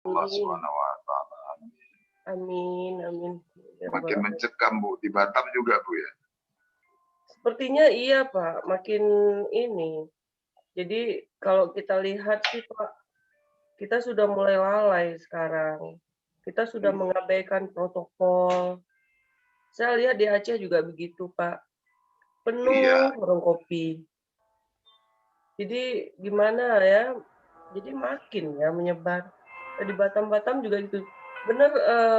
Allah Amin. SWT. Amin, amin. Makin mencekam Bu, di Batam juga Bu ya. Sepertinya iya Pak, makin ini. Jadi kalau kita lihat sih Pak, kita sudah mulai lalai sekarang. Kita sudah mengabaikan protokol. Saya lihat di Aceh juga begitu Pak, penuh warung kopi. Jadi gimana ya? Jadi makin ya menyebar. Di Batam juga itu. Benar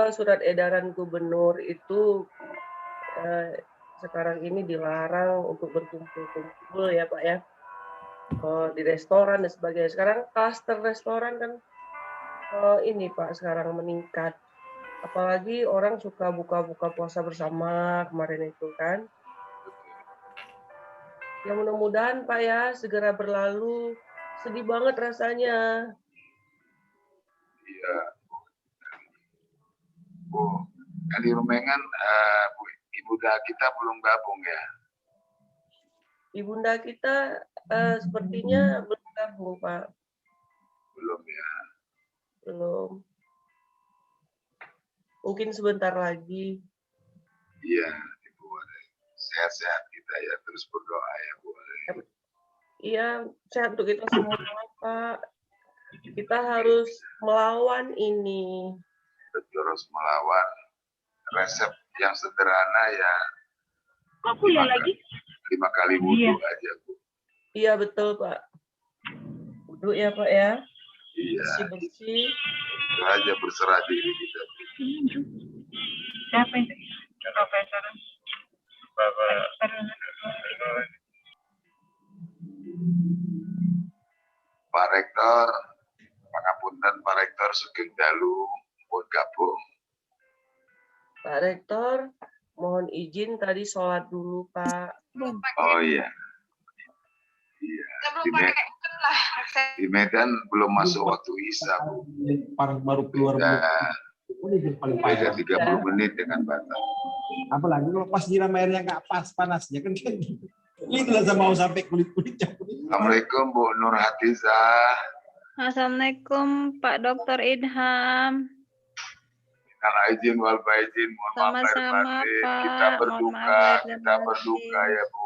surat edaran gubernur itu sekarang ini dilarang untuk berkumpul-kumpul ya Pak ya. Di restoran dan sebagainya. Sekarang klaster restoran kan ini Pak sekarang meningkat. Apalagi orang suka buka-buka puasa bersama kemarin itu kan. Ya mudah-mudahan Pak ya segera berlalu. Sedih banget rasanya. Iya. Bu, di Rumengan Bu, ibunda kita belum gabung ya. Ibunda kita sepertinya belum gabung Pak. Belum ya. Belum. Mungkin sebentar lagi. Iya, Ibu. Sehat-sehat kita ya, terus berdoa ya Bu. Iya, sehat untuk kita semua Pak. Kita harus melawan ini. Betul, harus melawan. Resep yang sederhana ya. Aku ya lagi 5 kali wudhu aja Bu. Iya betul Pak. Wudhu ya Pak ya. Iya. Bersih-bersih. Itu aja berserah diri kita. Siapa itu? Profesor. Pak Rektor, pangapunten Pak Rektor Sugeng Dalu pun gabung. Pak Rektor, mohon izin tadi sholat dulu Pak. Oh iya. Iya. Di Medan belum masuk waktu Isya Bu. Baru keluar. Beda 30 menit dengan Batam. Apalagi kalau pas nyiram airnya nggak pas panasnya kan gitu. Itulah saya mau sampai kulit-kulit cabut. Assalamualaikum Bu Nur Hatizah. Assalamualaikum Pak Dr. Idham. Minal aidin wal faizin, mohon maaf lahir Sama-sama batin. Pak. Kita Mohon maaf lahir dan kita batin. berduka ya Bu.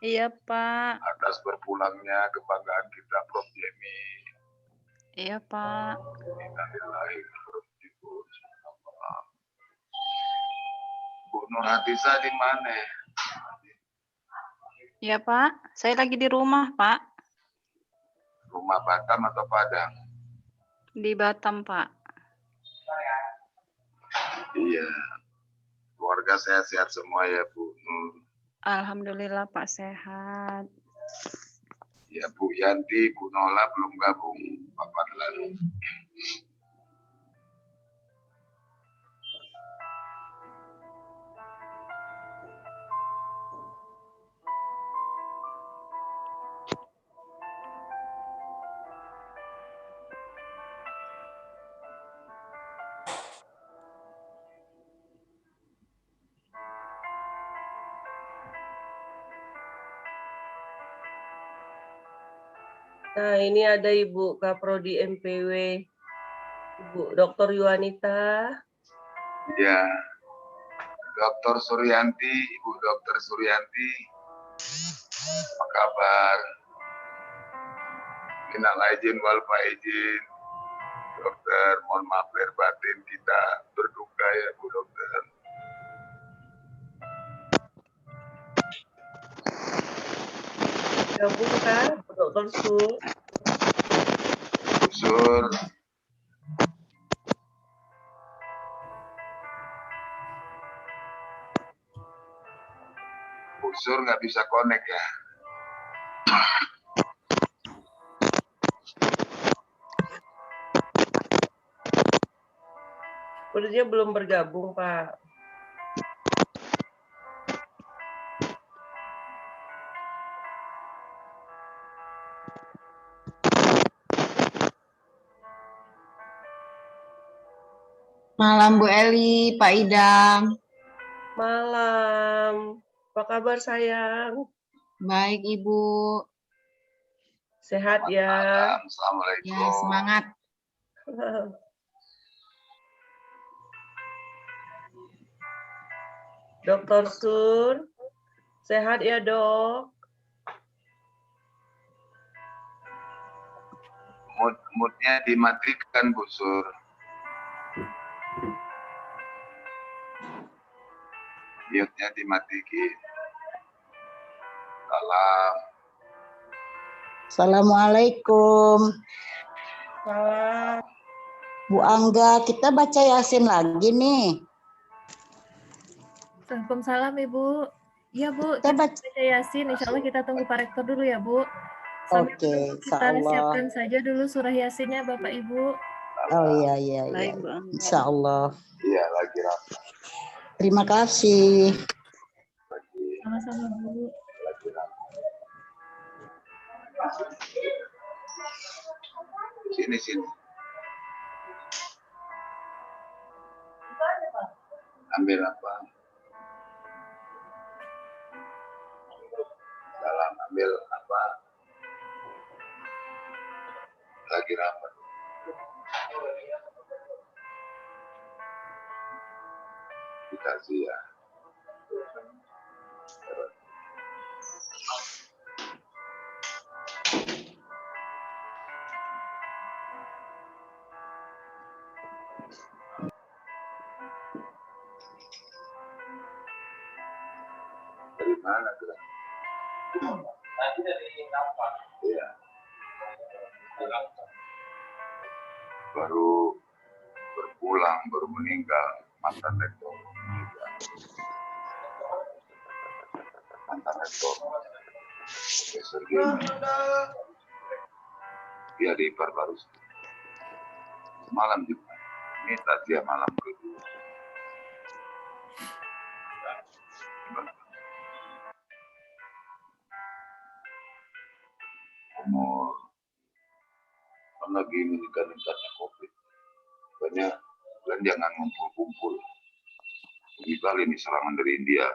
Iya Pak. Atas berpulangnya kebanggaan kita Prof Jemi. Iya Pak. Innalillahi wa inna ilaihi raji'un. Bu Nur Hatizah di mana? Iya Pak. Saya lagi di rumah Pak. Rumah Batam atau Padang? Di Batam Pak. Iya. Keluarga sehat-sehat semua ya Bu Nur. Alhamdulillah Pak sehat. Ya Bu Yanti, Bu Nola belum gabung. Bapak lalu. Nah ini ada Ibu Kaprodi MPW, Ibu Dr. Yuanita. Ya, Dr. Suryanti, Ibu Dr. Suryanti, apa kabar? Minal aidin wal faizin, Dokter, mohon maaf lahir batin kita berduka ya Bu Dokter. Gabung kan, Dr. Sur. Bu Sur, Bu Sur nggak bisa connect ya. Sepertinya belum bergabung Pak. Malam Bu Eli, Pak Idam. Malam. Apa kabar sayang? Baik Ibu. Sehat ya? Malam. Assalamualaikum. Ya semangat. Dokter Sur, sehat ya dok? Moodnya dimatikan, Bu Sur. Mute-nya dimatikan. Salam. Assalamualaikum. Salam. Bu Angga, kita baca Yasin lagi nih. Waalaikumsalam Ibu. Iya Bu, Kita kita baca. baca Yasin. Insya Allah kita tunggu Pak Rektor dulu ya Bu. Sambil Oke, menunggu insya kita Allah. siapkan saja dulu surah Yasinnya Bapak Ibu. Oh iya, iya, iya. Baik, Bu Angga. Insya Allah. Iya, lagi rapat. Terima kasih. Sama-sama Bu. Lagi rapat. Sini. Ambil apa? Salam, ambil apa? Lagi rapat. Dikasih ya. Dari mana tuh? Tadi dari kapan? Iya. Baru berpulang, baru meninggal mantan rektor. Mantan rektor. Profesor Gini. Dia di Barbarus. Malam juga. Ini tadi malam kedua. Umur kan lagi meningkat-meningkatnya COVID. Banyak dan jangan ngumpul-kumpul. Ini kali ini serangan dari India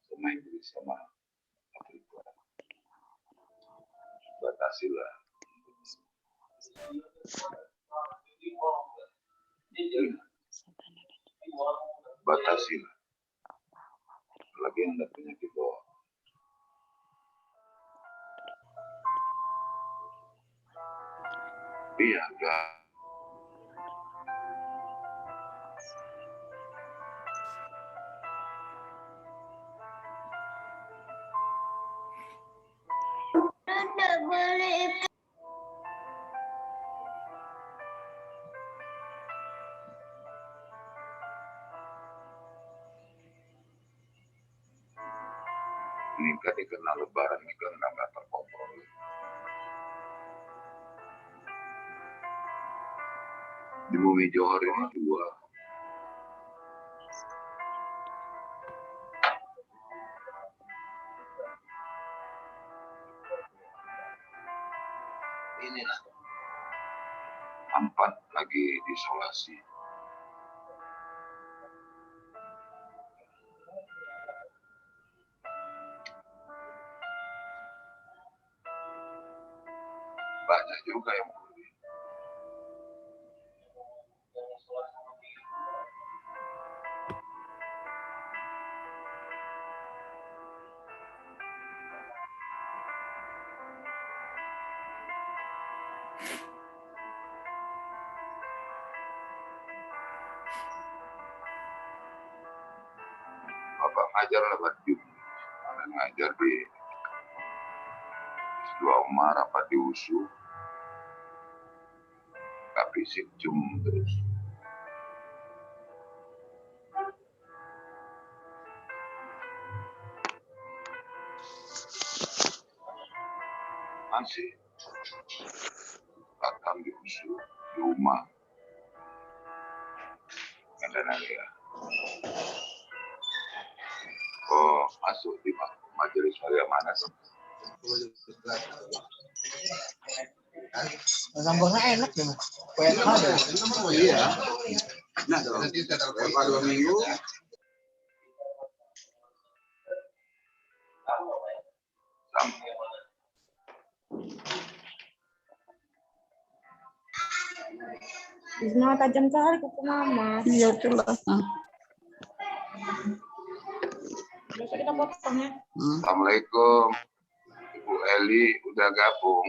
sama Inggris sama Afrika. Batasilah. Batasilah. Lagi Anda penyakit bawah. Iya, enggak. Meningkat karena lebaran ini kan nggak terkontrol. Di Bumi Johor ini dua. Inilah 4 lagi diisolasi. Banyak juga yang beli. Bapak ngajar lewat Zoom. Ada ngajar di Dua Umar apa di USU. Tapi fisik Zoom terus. Masih datang di USU di rumah. Ada ya. Oh, masuk di majelis waria mana sih? Sambungnya enak ya, Mas. Iya. Nah, nanti setelah 2 minggu. Sampai. Bisma tajam kali kuku mama. Iya itulah. Besok kita potong ya. Assalamualaikum. Ibu Eli udah gabung.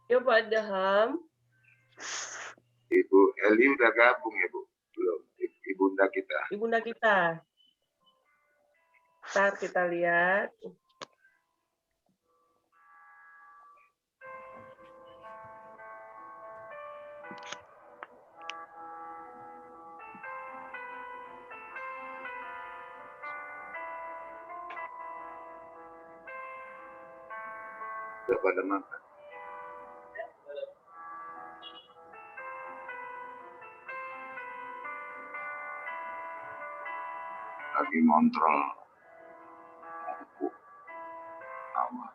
Ya Pak Daham. Ibu Eli udah gabung ya Bu? Belum. Ibunda kita. Ibunda kita. Ntar kita lihat. Udah pada makan. Lagi ngontrol buku sama.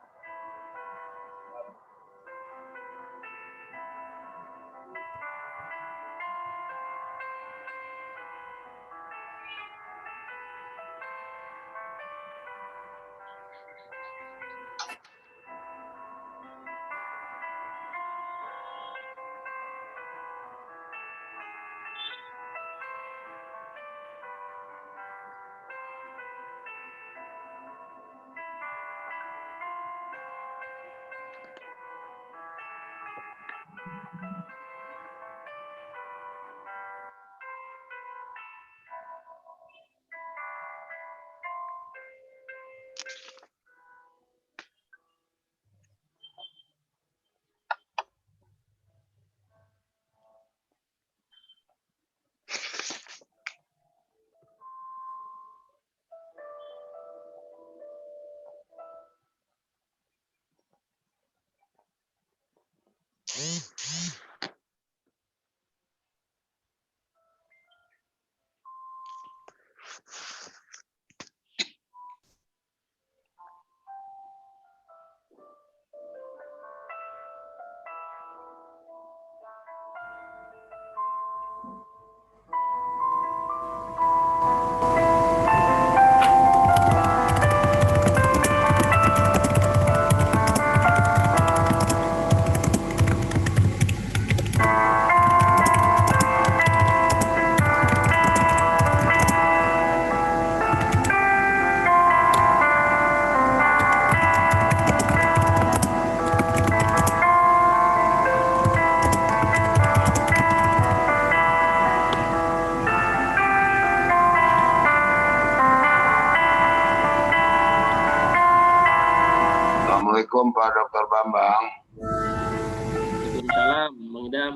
Assalamualaikum Pak Dr. Bambang. Waalaikumsalam, Bang Idam.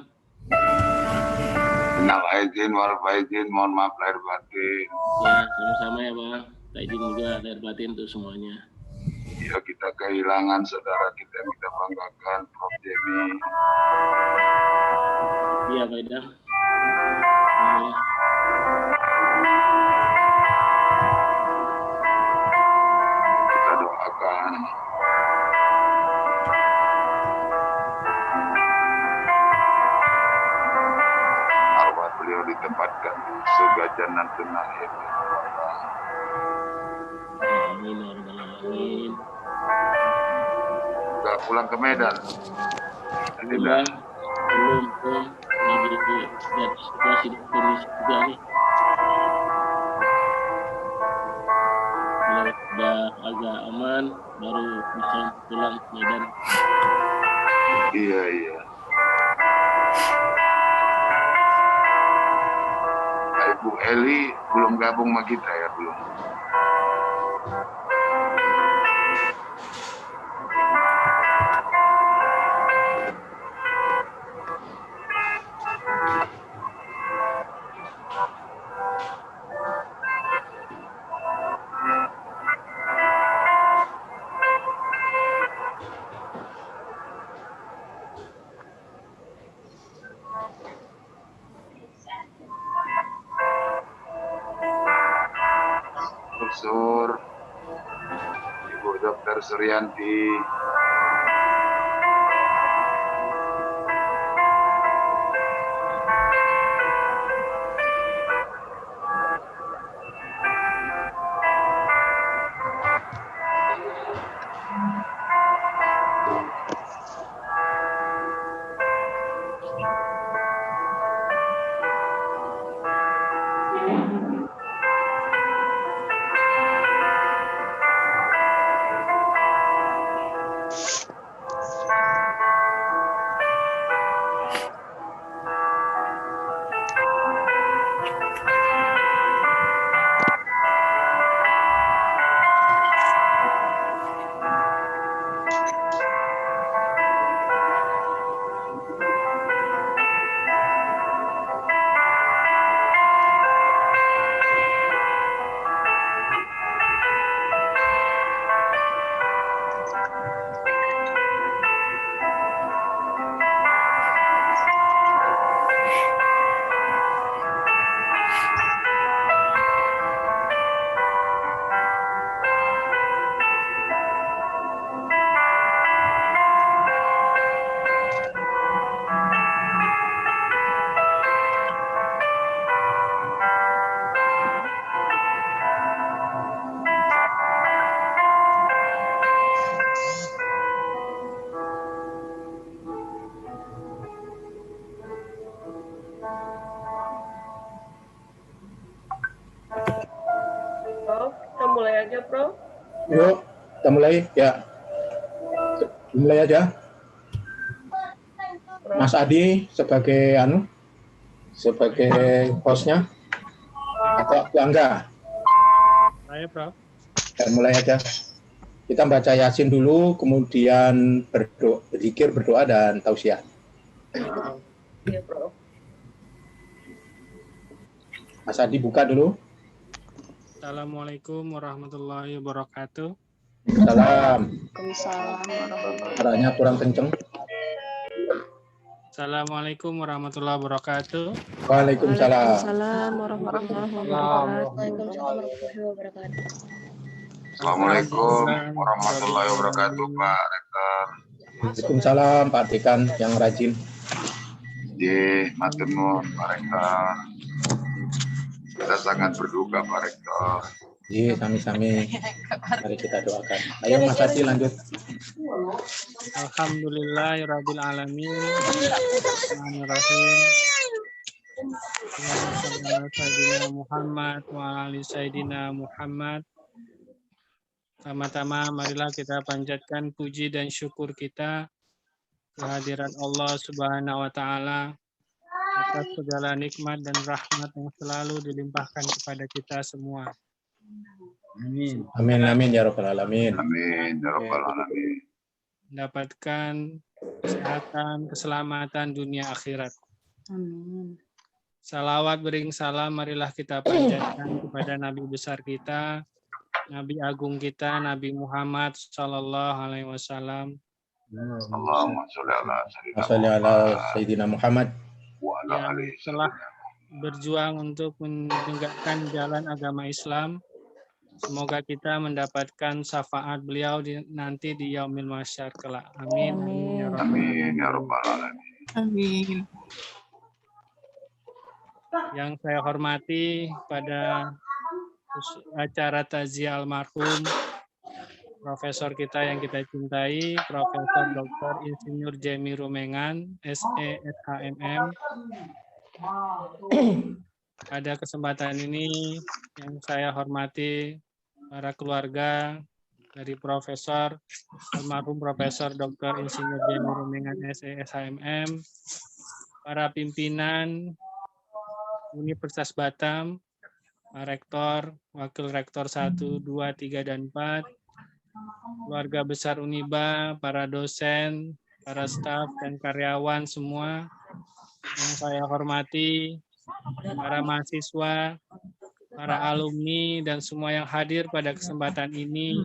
Minal aidin wal faizin, mohon maaf lahir batin. Ya, sama-sama ya Bang. Kita izin juga lahir batin untuk semuanya. Ya, kita kehilangan saudara kita yang kita banggakan, Prof. Jemi. Iya Pak Idam. Alhamdulillah. Kita doakan arwah beliau ditempatkan di surga Jannatul Na'im. Amin, ya rabbal alamin. Udah pulang ke Medan? Tidak. Belum. Lagi lihat situasi di kondisi juga nih. Kalau udah agak aman, baru bisa pulang ke Medan. Iya. Nah, Ibu Eli belum gabung sama kita ya, belum? Profesor Ibu Dr. Suryanti. aja, Prof. Yuk, kita mulai ya. Mulai aja. Mas Adi sebagai sebagai hostnya atau Angga. Saya, Prof. Dan mulai aja. Kita baca Yasin dulu, kemudian berzikir, berdoa, dan tausiah. Iya, Prof. Mas Adi buka dulu. Assalamualaikum warahmatullahi wabarakatuh. Salam. Waalaikumsalam warahmatullahi Suaranya kurang kenceng. Assalamualaikum warahmatullahi wabarakatuh. Waalaikumsalam. Waalaikumsalam warahmatullahi wabarakatuh. Assalamualaikum warahmatullahi wabarakatuh, Pak Rektor. Waalaikumsalam, Pak Dekan yang rajin. Matur nuwun, Pak Rektor. Kita sangat berduka, Pak Rektor. Iya, sami-sami. Mari kita doakan. Ayo Mas Adi lanjut. Alhamdulillahirabbil alamin. Bismillahirrahmanirrahim. Sayyidina Muhammad wa ali Sayyidina Muhammad. Pertama-tama marilah kita panjatkan puji dan syukur kita kehadiran Allah Subhanahu wa taala atas segala nikmat dan rahmat yang selalu dilimpahkan kepada kita semua. Amin. Amin, amin ya rabbal alamin. Amin ya rabbal alamin. Mendapatkan kesehatan, keselamatan dunia akhirat. Amin. Salawat bering salam marilah kita panjatkan kepada Nabi besar kita, Nabi agung kita, Nabi Muhammad Sallallahu Alaihi Wasallam. Allahumma sholli ala Sayyidina Muhammad. Yang telah berjuang untuk menegakkan jalan agama Islam. Semoga kita mendapatkan syafaat beliau nanti di Yaumil Mahsyar kelak. Amin. Amin ya rabbal alamin. Amin. Yang saya hormati pada acara takziah almarhum Profesor kita yang kita cintai, Profesor Dr. Insinyur Jemi Rumengan, SE SHMM. Pada kesempatan ini yang saya hormati para keluarga dari Profesor almarhum Profesor Dr. Insinyur Jemi Rumengan, SE SHMM, para pimpinan Universitas Batam, Pak Rektor, Wakil Rektor 1, 2, 3, dan 4, keluarga besar Uniba, para dosen, para staf, dan karyawan semua yang saya hormati, para mahasiswa, para alumni, dan semua yang hadir pada kesempatan ini,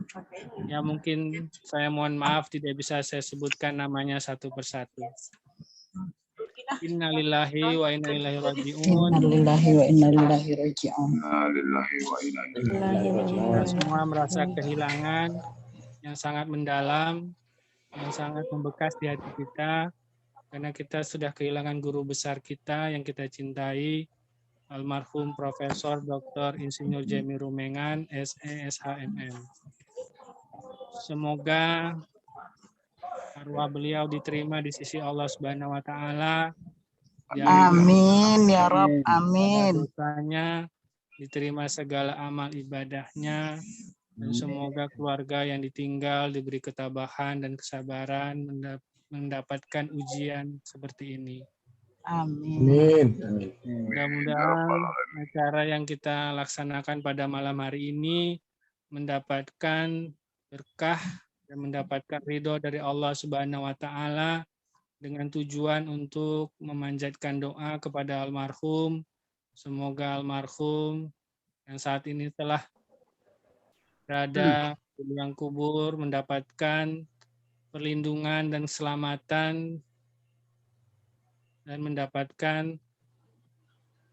yang mungkin saya mohon maaf tidak bisa saya sebutkan namanya satu persatu. Innalillahi wa inna ilaihi raji'un. Innalillahi wa inna ilaihi raji'un. Innalillahi wa inna ilaihi raji'un. Kita semua merasa kehilangan yang sangat mendalam, yang sangat membekas di hati kita, karena kita sudah kehilangan guru besar kita yang kita cintai, almarhum Profesor Dr. Insinyur Jemi Rumengan, SE SHMM. Semoga arwah beliau diterima di sisi Allah Subhanahu wa taala. Amin ya Rabb, amin. Dosanya diterima segala amal ibadahnya, dan semoga keluarga yang ditinggal diberi ketabahan dan kesabaran mendapatkan ujian seperti ini. Amin. Amin. Mudah-mudahan acara yang kita laksanakan pada malam hari ini mendapatkan berkah dan mendapatkan ridho dari Allah Subhanahu wa taala dengan tujuan untuk memanjatkan doa kepada almarhum. Semoga almarhum yang saat ini telah berada di liang kubur mendapatkan perlindungan dan keselamatan dan mendapatkan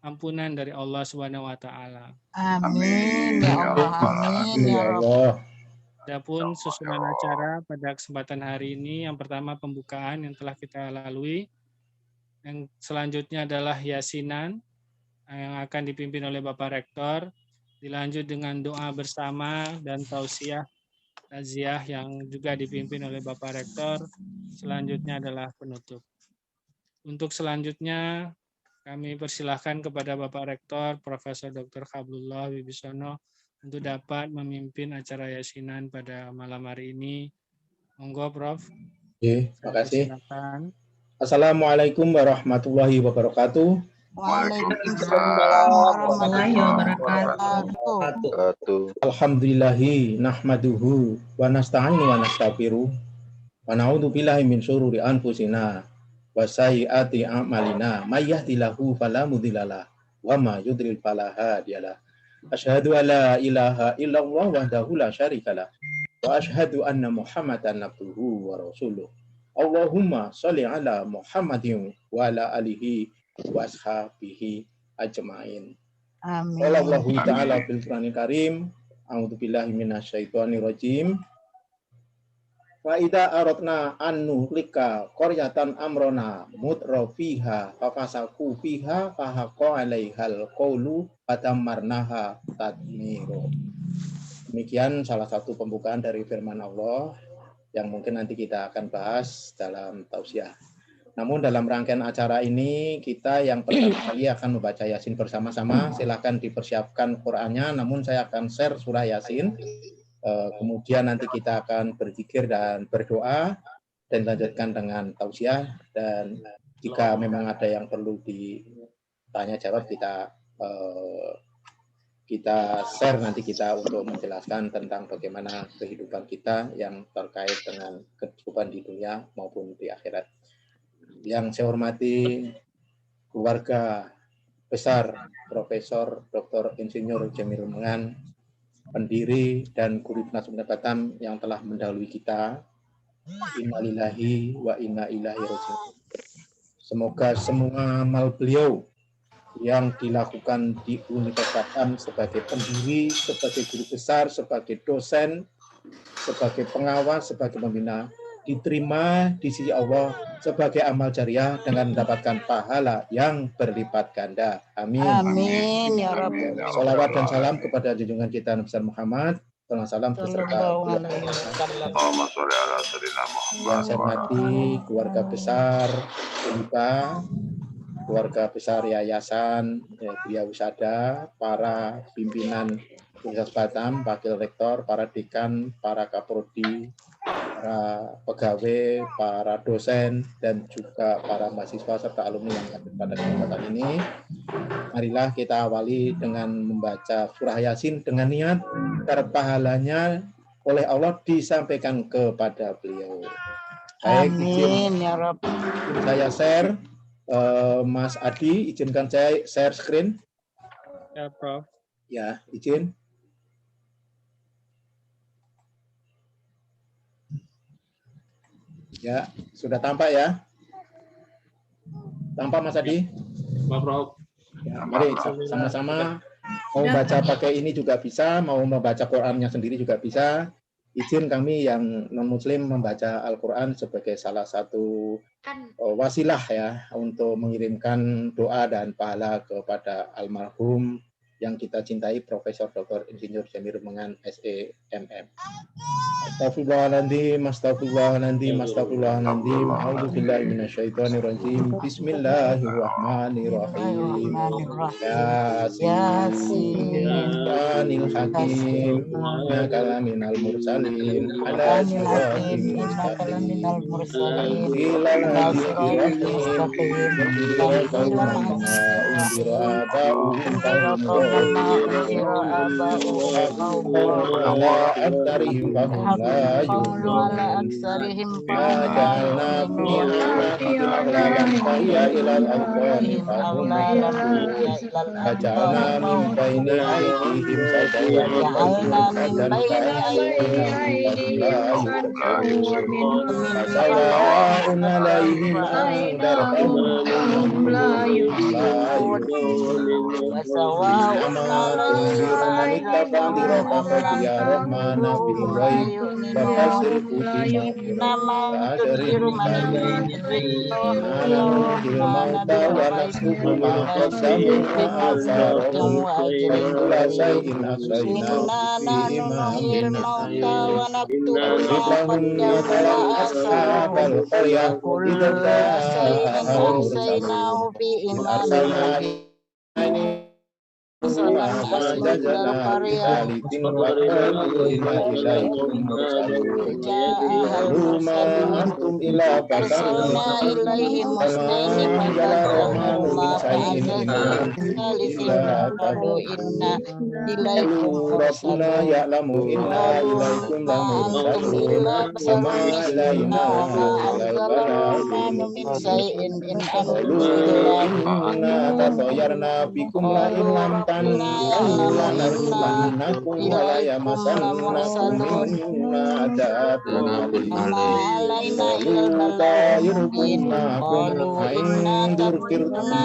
ampunan dari Allah Subhanahu wa taala. Amin ya Allah, amin ya Rabb. Adapun susunan acara pada kesempatan hari ini, yang pertama pembukaan yang telah kita lalui, yang selanjutnya adalah yasinan yang akan dipimpin oleh Bapak Rektor, dilanjut dengan doa bersama dan tausiah takziah yang juga dipimpin oleh Bapak Rektor, selanjutnya adalah penutup. Untuk untuk dapat memimpin acara yasinan pada malam hari ini. Monggo, Prof. Terima kasih. Silakan. Assalamualaikum warahmatullahi wabarakatuh. Waalaikumsalam warahmatullahi wabarakatuh. Alhamdulillahi nahmaduhu wa nasta'inu wa nastaghfiruh wa na'udzu billahi min syururi anfusina wa sayyiati a'malina may yahdihillahu fala mudhillalah wa may yudlil fala hadiyalah. Asyhadu an la ilaha illallah wahdahu la syarikalah wa asyhadu anna Muhammadan abduhu wa rasuluh. Allahumma sholli ala Muhammadin wa ala alihi wa ashabihi ajma'in. Amin. Wallahu ta'ala fil Qur'anil Karim. A'udzu billahi minasyaitonir rajim. Wa idza aradna an nuhlika qaryatan amrona mutrafiha fafasaku fiha fahaqqa 'alaihal qawlu fatamarnaha tadmiro. Demikian salah satu pembukaan dari firman Allah yang mungkin nanti kita akan bahas dalam tausiah. Namun dalam rangkaian acara ini kita yang pertama kali akan membaca Yasin bersama-sama. Silakan dipersiapkan Qur'annya, namun saya akan share surah Yasin. Kemudian nanti kita akan berzikir dan berdoa dan lanjutkan dengan tausiah, dan jika memang ada yang perlu ditanya jawab kita share nanti kita untuk menjelaskan tentang bagaimana kehidupan kita yang terkait dengan kehidupan di dunia maupun di akhirat. Yang saya hormati keluarga besar Profesor Dr. Insinyur Jamil Rumengan, pendiri dan guru Hikmatul Batam yang telah mendahului kita. Innalillahi wa inna ilaihi raji'un. Semoga semua amal beliau yang dilakukan di Universitas Batam sebagai pendiri, sebagai guru besar, sebagai dosen, sebagai pengawas, sebagai pembina, diterima di sisi Allah sebagai amal jariah dengan mendapatkan pahala yang berlipat ganda. Amin. Amin ya Rabbi. Salawat dan salam kepada junjungan kita Nabi Muhammad. Salam beserta yang saya hormati keluarga besar UNIBA, keluarga besar yayasan Bria Wisada, para pimpinan Universitas Batam, wakil rektor, para dekan, para kaprodi, para pegawai, para dosen, dan juga para mahasiswa serta alumni yang hadir pada kesempatan ini. Marilah kita awali dengan membaca surah Yasin dengan niat agar pahalanya oleh Allah disampaikan kepada beliau. Baik, Amin ya Rabbi. Saya share, Mas Adi, izinkan saya share screen. Ya, Prof. Ya, izin. Ya, sudah tampak ya? Tampak Mas Adi? Pak Prof. Ya, mari sama-sama. Mau baca pakai ini juga bisa, mau membaca Qur'annya sendiri juga bisa. Izin kami yang non-muslim membaca Al-Quran sebagai salah satu wasilah ya untuk mengirimkan doa dan pahala kepada almarhum yang kita cintai Profesor Dr. Insinyur Jamil Rumengan SEMM. Astagfirullahaladzim, astagfirullahaladzim, astagfirullahaladzim. A'udzubillahi minasyaitonirrajim. Bismillahirrahmanirrahim. Yasin. Qur'anil hakim. Innaka minal mursalin. Ala siratim mustaqim. Ilal hadirin mursalan asbabal qaryah antum ila arsalna ilaihim musnaini faqadahuma fa'azazna salisin faqalu inna ilaikum Rabbuna ya'lamu inna ilaikum antum illa basarun wa ma anzalalna min shay'in in antum illa inna tatayarna bikum la inam tannakum wa la yamassannakum minna adabun alaina ilal balaghin qalu inna tarkulna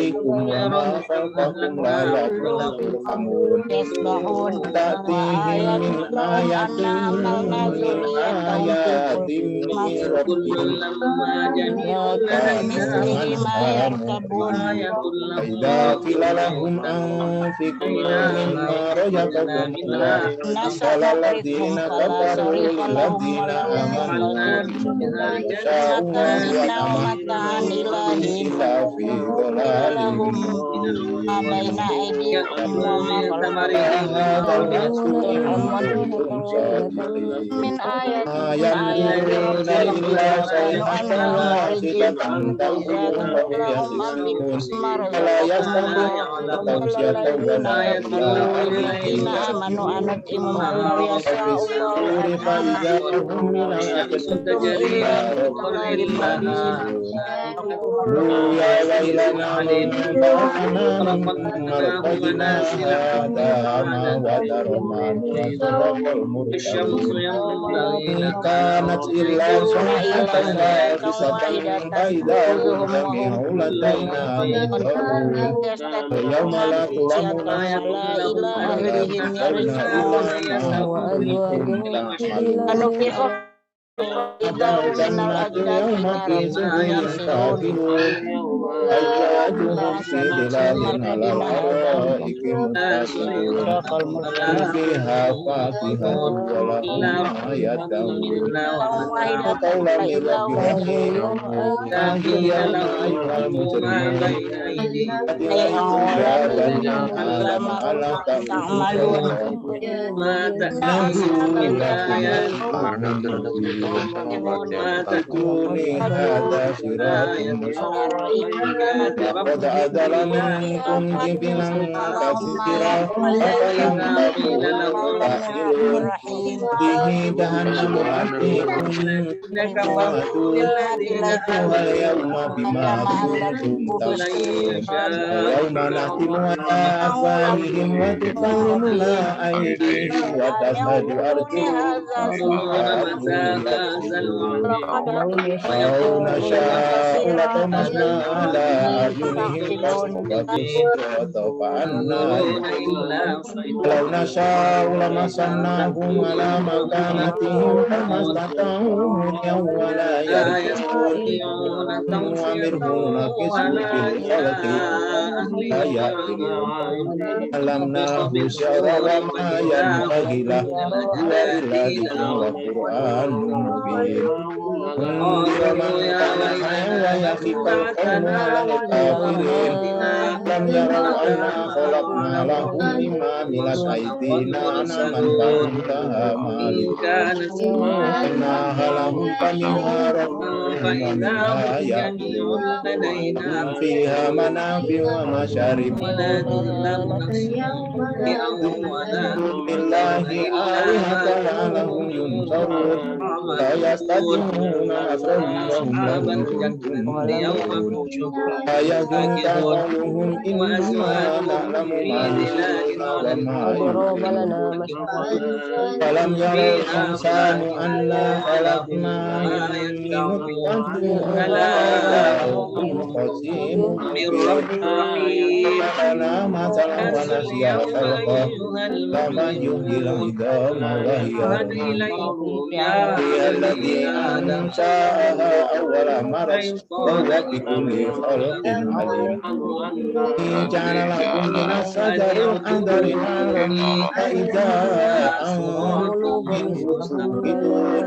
bikum illa fattahu lanarjumanna وتوفنا من مرقدنا هذا ما وعد الرحمن وصدق المرسلين إن كانت إلا صيحة واحدة فإذا هم جميع لدينا محضرون ويوم لا تظلم نفس جنات يوم في سبيل كافرون أزواجهم في ظلال على الأرائك متكئون فيها فاكهة ولهم ما يدعون وقولا من ربهم يوم أيها المجرمون يا بني آدم ألا تعملون ما تأتوني هذا صراط مستقيم لقد أضل منكم جبلا كثيرا أفلم تكونوا تعقلون به جهنم أتيكم وأتوها اليوم بما كنتم تكفرون ويوم نختم على أفواههم وتكلمنا أيديهم وتشهد أرجلهم ولو نشاء لطمسنا على أعينهم فاستبصروا فأنا ولو نشاء لمسناهم على مكانتهم فما استطاعوا مديا ولا يرجعون وأمرهم نكسوا في الخلق لا يأكلون علمناه الشعر وما ينبغي له إلا ذكر وقرآن مبين انذر من كان حيا ويخاف القوم على الكافرين لم يروا أنا خلقنا لهم مما عملت أيدينا أنعاما فانتهى مالكناها لهم فمنها ركوبهم ومنها يأكلون فيها منافع ومشارب بالله آلهة لعلهم ينصرون لا يستطيعون نصرهم وهم لهم جند محضرون لا يحزنك قولهم إنما نعلم ما يسرون وما يعلنون فلم يروا الإنسان أنا خلقنا من نطفة خصيم لنا مثلا ونسي خلقه فمن يحيي العظام وهي هي الذي أنشأها أول مرة وهو بكل خلق عليم جعل لكم من الشجر الأخضر نارا فإذا أنتم منه توقدون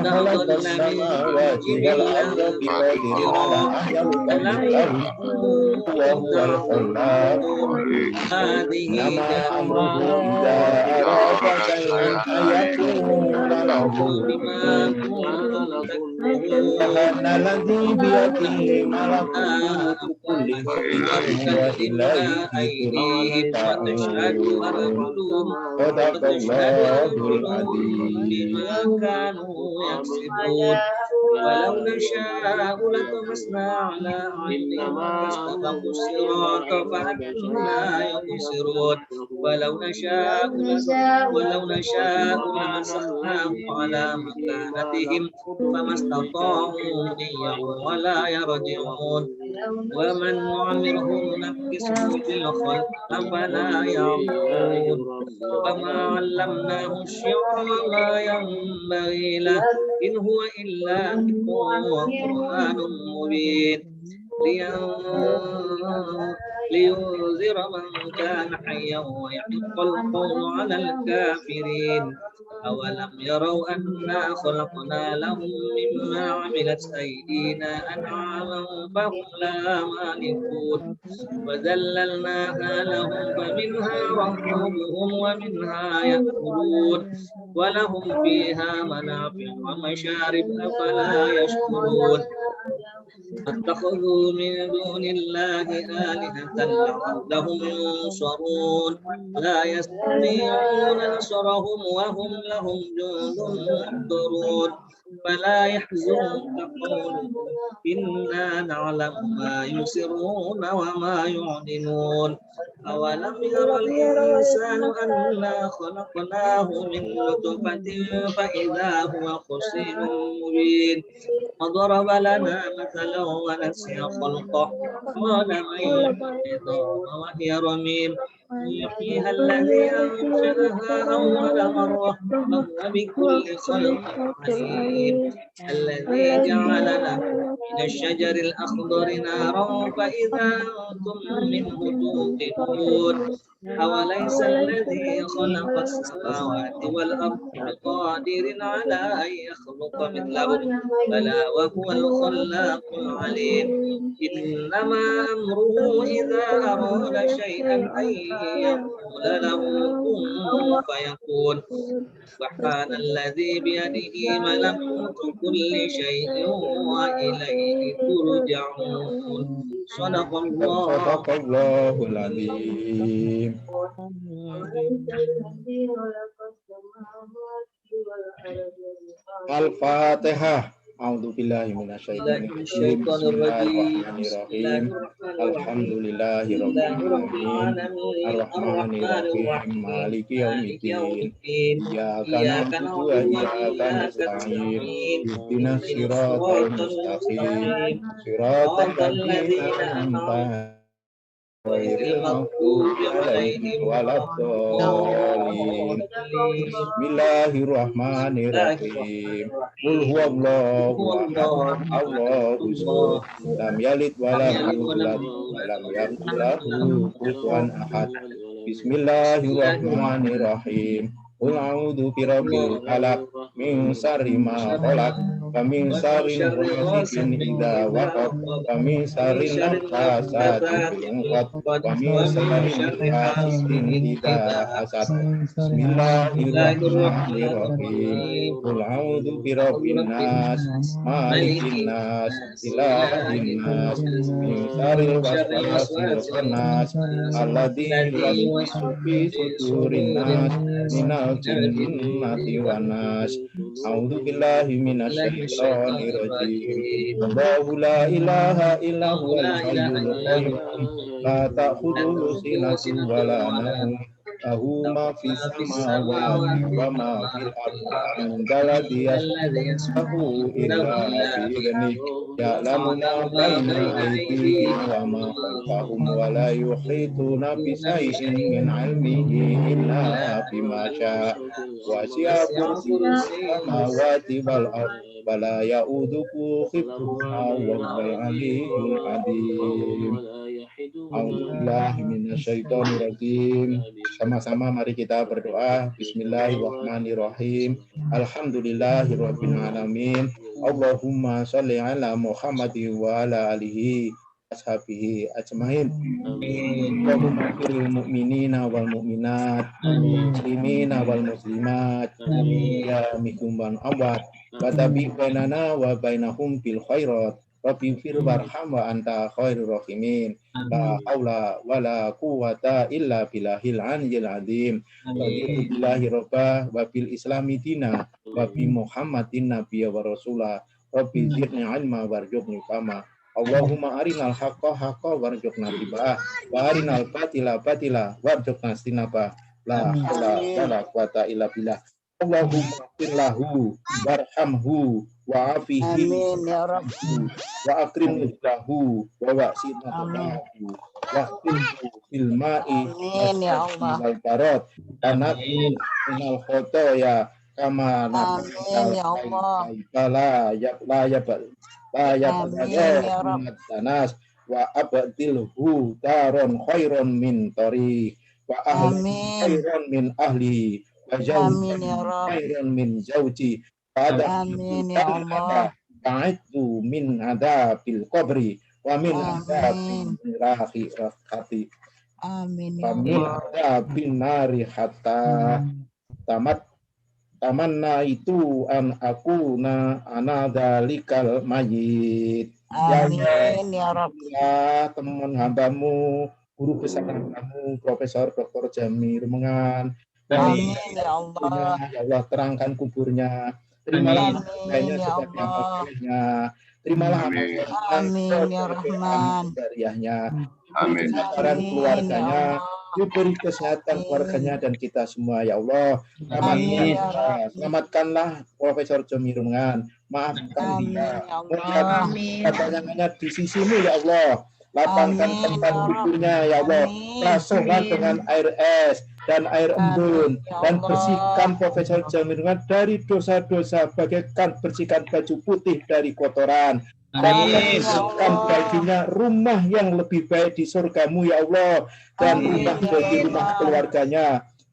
خلق السماوات والأرض بقدر على أن يخلق مثلهم وهو الخلاق إنما أمره إذا أراد شيئا أن يقول له سبحان الذي بيده ملكوت كل شيء وإليه ترجعون صدق الله العظيم ولو نشاء لطمسنا على أعينهم فاستبقوا الصراط فأنا يبصرون ولو نشاء لمسخناهم على مكانتهم فما استطاعوا مضيا ولا يرجعون ومن نعمره نكسه في الخلق أفلا يعقلون وما علمناه الشعر وما ينبغي له إن هو إلا ذكر وقرآن مبين لينذر من كان حيا ويحق القول على الكافرين أولم يروا أنا خلقنا لهم مما عملت أيدينا أنعاما فهم لها مالكون وذللناها لهم فمنها ركوبهم ومنها يأكلون ولهم فيها منافع ومشارب أفلا يشكرون اتخذوا من دون الله آلهة لعلهم ينصرون لا يستطيعون نصرهم وهم لهم جند محضرون فلا يحزنك قولهم إنا نعلم ما يسرون وما يعلنون أولم ير الإنسان أنا خلقناه من نطفة فإذا هو خصيم مبين وضرب لنا مثلا ونسي خلقه قال من يحيي العظام وهي رميم يحييها الذي أنشأها أول مرة وهو بكل خلق عليم الذي جعل لكم من الشجر الأخضر نارا فإذا أنتم منه توقدون أوليس الذي خلق السماوات والأرض بقادر على أن يخلق مثلهم بلى وهو الخلاق العليم إنما أمره إذا أراد شيئا أن يقول له كن فيكون سبحان الذي بيده ملكوت كل شيء وإليه ترجعون صدق الله Sadaqallahul Azim. Al-Fatihah. A'udzubillahi minasyaitonir rajim. Bismillahirrahmanirrahim. Alhamdulillahirabbil alamin. Arrahmanir rahim. Maliki yaumiddin. Iyyaka na'budu wa iyyaka nasta'in. Ihdinas siratal mustaqim. Siratal ladzina an'amta ghairil maghdubi 'alaihim waladdallin. Bismillahirrahmanirrahim. Qul huwallahu ahad, Allahu samad, lam yalid wa lam yulad wa lam yakul lahu kufuwan ahad. Bismillahirrahmanirrahim. Qul a'udzu birabbil falaq min syarri ma khalaq wa min syarri ghasiqin idza waqab wa min syarri naffasati fil 'uqad wa min syarri hasidin idza hasad. Bismillahirrahmanirrahim. Qul a'udzu birabbin nas malikin nas ilahin nas min syarril waswasil khannas alladzi yuwaswisu fi sudurin nas minal jinnati wan nas. A'udzu billahi minasyaitonir rajim. Allahu la ilaha illa huwal hayyul qayyum la ta'khudhuhu sinatun wa la nawm lahu ma fis samawati wa ma fil ardi min dalladhi yasbahu illa bi'izni ya'lamu ma baina aydihim wa ma khalfahum wa la yuhituna bi shay'in min 'ilmihi illa bima syaa wasi'a kursiyyuhu samawati wal ardi wa la ya'uduhu hifdhuhuma wa huwal 'aliyyul 'azim. A'udzubillahi minasyaitonir rajim. Sama-sama mari kita berdoa. Bismillahirrahmanirrahim. Alhamdulillahirabbil alamin. Allahumma shalli ala Muhammadin wa ala alihi ashabihi ajmain. Allahumma firil mu'minina wal mu'minat, muslimina wal muslimat, ya minhum wan awad, wa tabi bainana wa bainahum bil khairat. Rabbi fir warham wa anta khairur rahimin. La haula wala quwata illa billahil aliyyil azim. Raditu billahi robba wa bil islami dina wa bi Muhammadin nabiyya wa rasulah. Rabbi zidni ilma warzuqni fahma. Allahumma arinal haqqa haqqa warzuqna tiba'ah wa arinal batila batila warzuqna istinabah. La haula wala quwata illa billah. Allahumma firlahu warhamhu wa afihi Amin ya Rabb. wa akrim lahu wa wa'sinatahu wa fil ma'i Amin ya Allah. wal barat tanat minal khotoya kama Amin ya Allah. la Amin ya Rabb. tanas wa abdilhu daron khairon min tariq wa ahli Amin. khairon min ahli wa Amin ya Rabb. khairon min zauji. Amin ya Allah. Ta'idtu min adabil qabri wa min adabil akhirati Amin wa ya min Allah. adabil nari hatta tamanna itu an akuna anadzalikal mayyit. Amin ya Rabb. Ya teman hambamu, guru besar hambamu, Profesor Dr. Jamil Mengan. Amin ya Allah. Ya Allah terangkan kuburnya Terimalah Amin kayaknya ya sebagai amal Allah. solehnya. Terimalah amal Amin. solehnya Amin ya sebagai amal Rahman. jariahnya. Diberi Amin. kesabaran Amin ya keluarganya, Allah. diberi kesehatan keluarganya Amin. dan kita semua ya Allah. Amin ya Rahman. Selamatkanlah Profesor Jomirungan. Maafkan Amin dia. ya Muliakan Allah. kedatangannya di sisimu ya Allah. Lapangkan Amin tempat ya tidurnya ya Allah. Amin. Basuhlah dengan air es dan air embun Amin ya dan Allah. bersihkan Profesor Jomirungan dari dosa-dosa, bagaikan bersihkan baju putih dari kotoran. Dan Amin ya bersihkan Allah. baginya rumah yang lebih baik di surgamu ya Allah, dan Amin rumah ya bagi rumah Allah. keluarganya,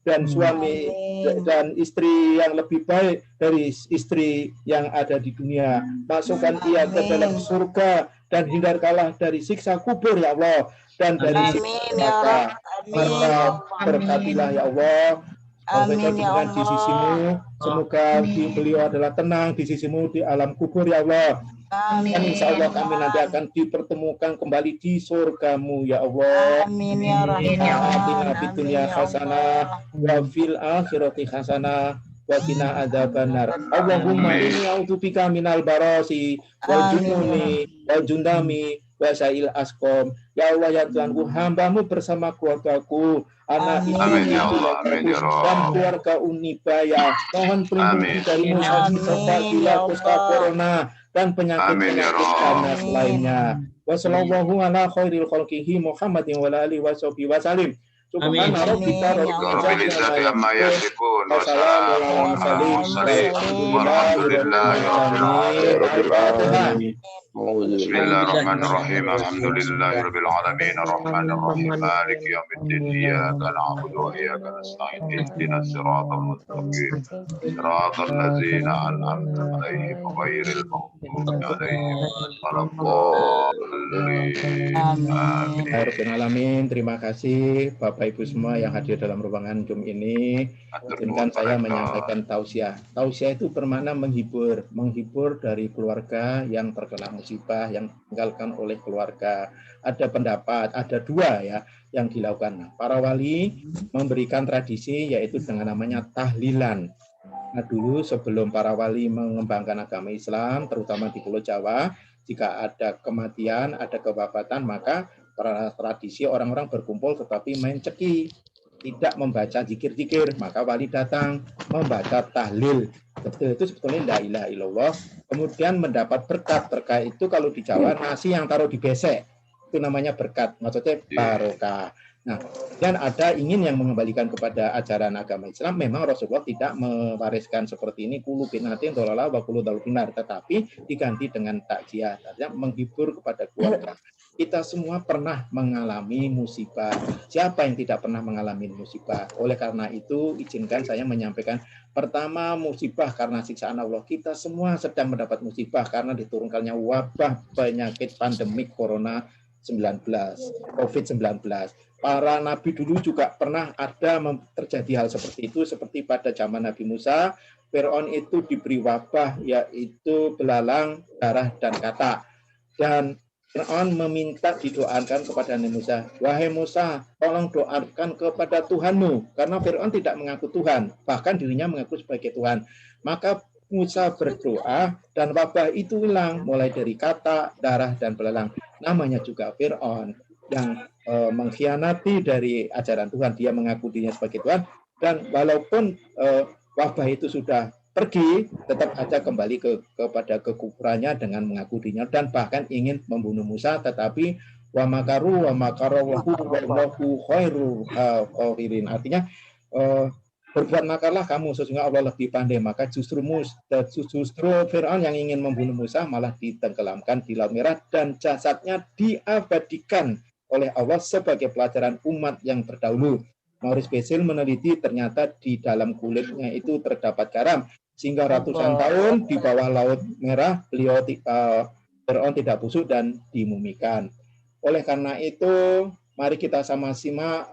dan suami Amin. dan istri yang lebih baik dari istri yang ada di dunia. Masukkan ia ke dalam Amin. surga dan hindarkanlah dari siksa kubur ya Allah dan dari siksa Amin ya neraka. Rabb. Amin Maka ya Allah. berkatilah ya Allah Profesor Amin ya dengan di sisimu. Allah. Semoga beliau adalah tenang di sisimu di alam kubur ya Allah. Dan Amin insya Allah ya kami nanti Rahman. akan dipertemukan kembali di surgamu ya Allah. Amin ya Atina Rahman. fid Amin dunya ya hasanah Allah. wa fil akhirati hasanah wa qina adzabannar. Allahumma Amin. inni a'udzubika minal barasi wal Amin ya jununi wal jundami wa sa'il asqam. Ya Allah ya Tuhanku, hambamu bersama keluargaku, anak Amin Amin istri, ya ya Allah. Amin ya dan Rabb. keluarga Unibaya. Mohon pelindungan Amin. dari musibah serta Amin ya kusta Allah. corona dan Amin ya penyakit-penyakit Rabb. ganas Amin. lainnya. Wassallallahu ala khairil khalqihi Muhammadin wa ala alihi wa sahbihi wa salim. Amin. Subhana rabbika Amin ya rabbil Rabbil izzati izzati amma amma yasifun. yasifun wa Wassalamu ala salamun alal mursalin. mursalin Walhamdulillahi walhamdulillahi rabbil alamin. Al-Fatihah. Bismillahirrahmanirrahim. Alhamdulillahi rabbil alamin. Arrahmanir rahim. Maliki yaumiddin. Iyyaka na'budu wa iyyaka nasta'in. Ihdinas siratal mustaqim. Siratal ladzina an'amta 'alaihim ghairil maghdubi 'alaihim waladdallin. Amin. Rabbil alamin. Terima kasih Bapak Ibu semua yang hadir dalam ruangan Zoom ini. Izinkan saya menyampaikan tausiah. Tausiah itu bermakna menghibur, menghibur dari keluarga yang terkena musibah, yang ditinggalkan oleh keluarga. Ada pendapat, ada dua ya yang dilakukan. Nah, para wali memberikan tradisi yaitu dengan namanya tahlilan. Nah, dulu sebelum para wali mengembangkan agama Islam, terutama di Pulau Jawa, jika ada kematian, ada kewafatan, maka para tradisi orang-orang berkumpul tetapi main ceki, tidak membaca zikir-zikir, maka wali datang membaca tahlil. Betul, itu sebetulnya la ilaha illallah. Kemudian mendapat berkat. Berkat itu kalau di Jawa nasi yang taruh di besek, itu namanya berkat, maksudnya barokah. Nah, dan ada ingin yang mengembalikan kepada ajaran agama Islam, memang Rasulullah tidak mewariskan seperti ini kulu binatin dolala wa kulu dalubinar, tetapi diganti dengan takziah, artinya menghibur kepada keluarga. Kita semua pernah mengalami musibah. Siapa yang tidak pernah mengalami musibah? Oleh karena itu, izinkan saya menyampaikan, pertama, musibah karena siksaan Allah. Kita semua sedang mendapat musibah karena diturunkannya wabah penyakit pandemik Corona 19, COVID-19. Para nabi dulu juga pernah ada terjadi hal seperti itu, seperti pada zaman Nabi Musa, Fir'aun itu diberi wabah, yaitu belalang, darah, dan katak. Dan Fir'aun meminta didoakan kepada Nabi Musa, wahai Musa, tolong doakan kepada Tuhanmu, karena Fir'aun tidak mengaku Tuhan, bahkan dirinya mengaku sebagai Tuhan. Maka Musa berdoa dan wabah itu hilang, mulai dari katak, darah, dan belalang. Namanya juga Fir'aun yang mengkhianati dari ajaran Tuhan. Dia mengaku dirinya sebagai Tuhan, dan walaupun wabah itu sudah pergi, tetap aja kembali kepada kekufurannya dengan mengaku dirinya, dan bahkan ingin membunuh Musa, tetapi wa makaru wa makarawlahu wallahu khairul qahirin. Artinya berbuat makarlah kamu, sesungguhnya Allah lebih pandai. Maka justru Fir'aun yang ingin membunuh Musa malah ditenggelamkan di Laut Merah, dan jasadnya diabadikan oleh Allah sebagai pelajaran umat yang terdahulu. Maurice Becil meneliti, ternyata di dalam kulitnya itu terdapat garam, sehingga ratusan tahun di bawah Laut Merah beliau Fir'aun tidak busuk dan dimumikan. Oleh karena itu, mari kita sama-sama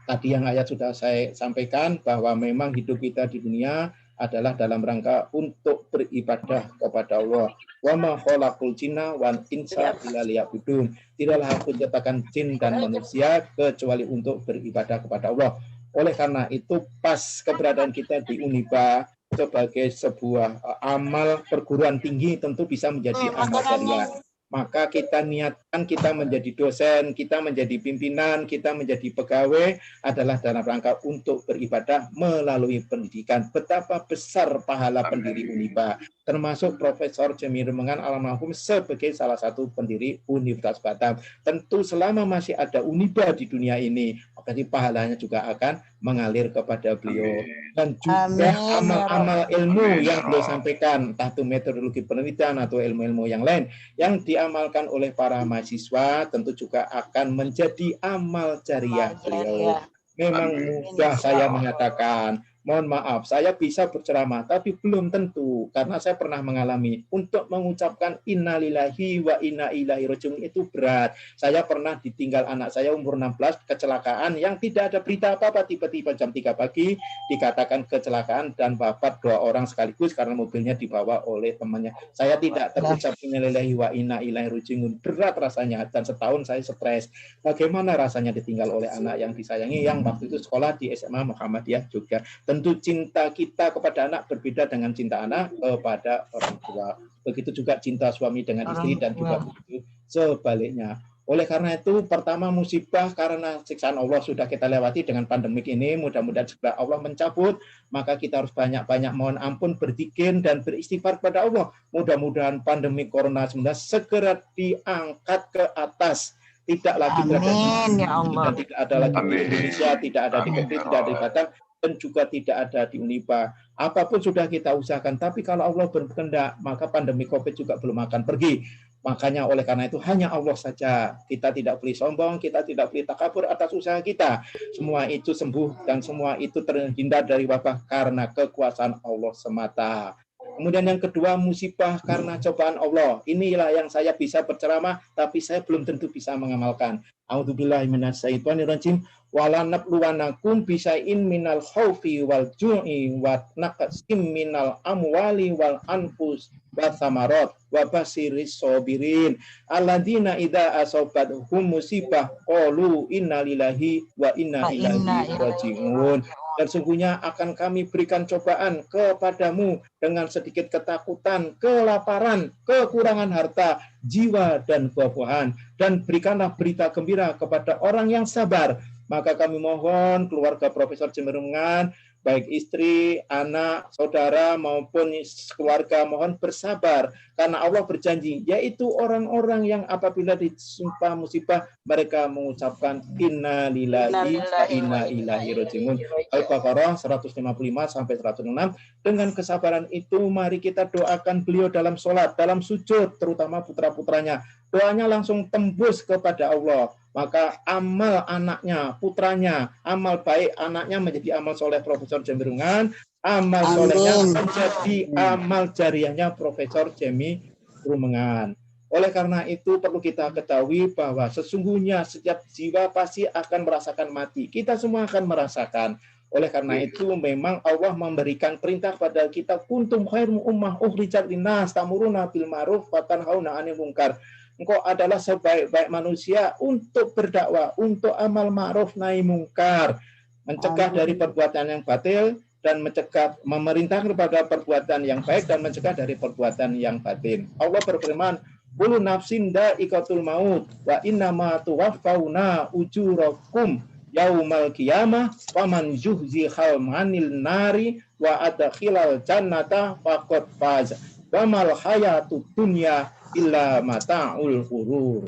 tadi yang ayat sudah saya sampaikan, bahwa memang hidup kita di dunia adalah dalam rangka untuk beribadah kepada Allah. Wa ma khalaqul jinna wal insa illa liya'budun. Tidaklah aku ciptakan jin dan manusia kecuali untuk beribadah kepada Allah. Oleh karena itu, pas keberadaan kita di Uniba, sebagai sebuah amal perguruan tinggi tentu bisa menjadi amal jariah. Maka kita niatkan kita menjadi dosen, kita menjadi pimpinan, kita menjadi pegawai adalah dalam rangka untuk beribadah melalui pendidikan. Betapa besar pahala pendiri Uniba, termasuk Profesor Jamil Rumengan almarhum sebagai salah satu pendiri Universitas Batam. Tentu selama masih ada Uniba di dunia ini, maka pahalanya juga akan mengalir kepada beliau. Dan juga amal-amal ilmu yang beliau sampaikan, entah itu metodologi penelitian atau ilmu-ilmu yang lain, yang diamalkan oleh para mahasiswa tentu juga akan menjadi amal jariah beliau. Memang mudah saya menyatakan, mohon maaf, saya bisa berceramah, tapi belum tentu, karena saya pernah mengalami. Untuk mengucapkan innalillahi wa inna ilaihi raji'un itu berat. Saya pernah ditinggal anak saya umur 16, kecelakaan yang tidak ada berita apa-apa, tiba-tiba jam 3 pagi dikatakan kecelakaan dan wafat 2 orang sekaligus karena mobilnya dibawa oleh temannya. Saya tidak terucap innalillahi wa inna ilaihi raji'un. Berat rasanya, dan setahun saya stres. Bagaimana rasanya ditinggal oleh anak yang disayangi, yang waktu itu sekolah di SMA Muhammadiyah juga. Tentu cinta kita kepada anak berbeda dengan cinta anak kepada orang tua. Begitu juga cinta suami dengan istri dan juga begitu sebaliknya. Oleh karena itu, pertama musibah karena siksaan Allah sudah kita lewati dengan pandemik ini. Mudah-mudahan segera Allah mencabut. Maka kita harus banyak-banyak mohon ampun, berzikir dan beristighfar kepada Allah. Mudah-mudahan pandemi Corona-19 segera diangkat ke atas. Tidak lagi berada di ya Allah. Tidak ada lagi di Indonesia, tidak ada di Kepri, tidak ada di Batam, dan juga tidak ada di Uniba. Apapun sudah kita usahakan, tapi kalau Allah berkehendak, maka pandemi COVID juga belum akan pergi. Makanya oleh karena itu hanya Allah saja. Kita tidak boleh sombong, kita tidak boleh takabur atas usaha kita. Semua itu sembuh dan semua itu terhindar dari wabah karena kekuasaan Allah semata. Kemudian yang kedua, musibah karena cobaan Allah. Inilah yang saya bisa berceramah, tapi saya belum tentu bisa mengamalkan. A'udzubillahi minasyaitonirrajim. Wala nabluwanakum bisain minal khaufi wal ju'i wa naqsim minal amwali wal anfus wa thamarat wa basiris sabirin alladzina idza asabathum musibah qalu inna lillahi wa inna ilaihi raji'un. Dan sungguhnya akan kami berikan cobaan kepadamu dengan sedikit ketakutan, kelaparan, kekurangan harta, jiwa, dan buah-buahan. Dan berikanlah berita gembira kepada orang yang sabar. Maka kami mohon keluarga Profesor Jamil Rumengan, baik istri, anak, saudara, maupun keluarga, mohon bersabar. Karena Allah berjanji, yaitu orang-orang yang apabila disumpah musibah, mereka mengucapkan inna lillahi wa inna ilaihi raji'un. Al-Baqarah 155-106. Dengan kesabaran itu, mari kita doakan beliau dalam sholat, dalam sujud, terutama putra-putranya. Doanya langsung tembus kepada Allah. Maka amal anaknya, putranya, amal baik anaknya menjadi amal soleh Profesor Jamil Rumengan, amal solehnya menjadi amal jariahnya Profesor Jamil Rumengan. Oleh karena itu perlu kita ketahui bahwa sesungguhnya setiap jiwa pasti akan merasakan mati. Kita semua akan merasakan. Oleh karena itu memang Allah memberikan perintah pada kita, kuntum khairum ummah ukhrijat linnas ta'muruna bil ma'ruf wa tanhauna 'anil munkar. Engkau adalah sebaik-baik manusia untuk berdakwah, untuk amal ma'ruf nahi mungkar, mencegah dari perbuatan yang batil dan mencegah, memerintahkan kepada perbuatan yang baik dan mencegah dari perbuatan yang batin. Allah berfirman, kullu nafsin dha'iqatul maut wa innama tuwaffawna ujurakum yaumal qiyamah faman zuhziha 'anil nari wa adkhilal jannata faqad faz wa mal hayatud dunya illa mata'ul ghurur.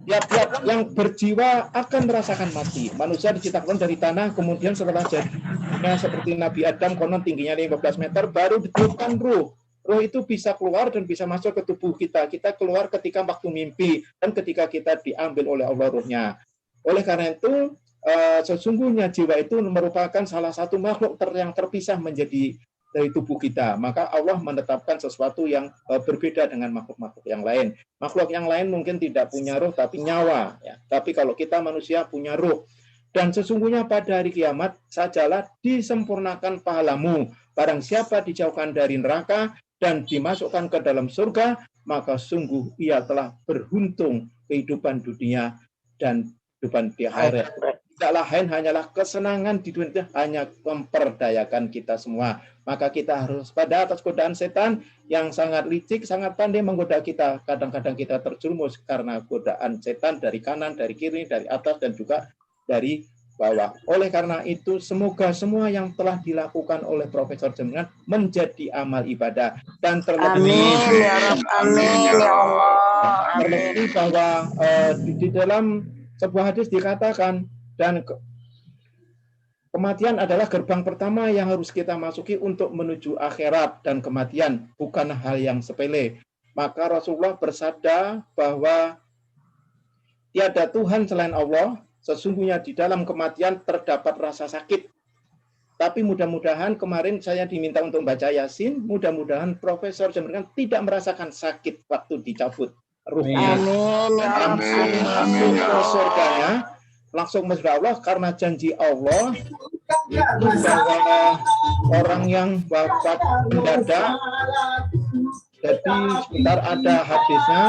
Tiap-tiap yang berjiwa akan merasakan mati. Manusia diciptakan dari tanah, kemudian setelah jadinya seperti Nabi Adam, konon tingginya 15 meter, baru ditiupkan ruh. Ruh itu bisa keluar dan bisa masuk ke tubuh kita. Kita keluar ketika waktu mimpi dan ketika kita diambil oleh Allah ruhnya. Oleh karena itu, sesungguhnya jiwa itu merupakan salah satu makhluk yang terpisah menjadi dari tubuh kita. Maka Allah menetapkan sesuatu yang berbeda dengan makhluk-makhluk yang lain. Makhluk yang lain mungkin tidak punya ruh tapi nyawa, ya. Tapi kalau kita manusia punya ruh. Dan sesungguhnya pada hari kiamat sajalah disempurnakan pahalamu. Barang siapa dijauhkan dari neraka dan dimasukkan ke dalam surga, maka sungguh ia telah beruntung kehidupan dunia dan kehidupan di akhirat. tidaklah lain hanyalah kesenangan di dunia, hanya memperdayakan kita semua. Maka kita harus pada atas godaan setan yang sangat licik, sangat pandai menggoda kita. Kadang-kadang kita terjerumus karena godaan setan dari kanan, dari kiri, dari atas, dan juga dari bawah. Oleh karena itu, semoga semua yang telah dilakukan oleh Profesor Jenengan menjadi amal ibadah. Dan terlebih, terlebih bahwa di dalam sebuah hadis dikatakan, dan kematian adalah gerbang pertama yang harus kita masuki untuk menuju akhirat, dan kematian bukan hal yang sepele. Maka Rasulullah bersabda bahwa tiada Tuhan selain Allah, sesungguhnya di dalam kematian terdapat rasa sakit. Tapi mudah-mudahan kemarin saya diminta untuk baca Yasin, mudah-mudahan Profesor Jenengan tidak merasakan sakit waktu dicabut ruhnya. Langsung masuk ke surganya, langsung masuk Allah, karena janji Allah itu bahwa orang yang wafat mendadak, jadi sebentar ada hadisnya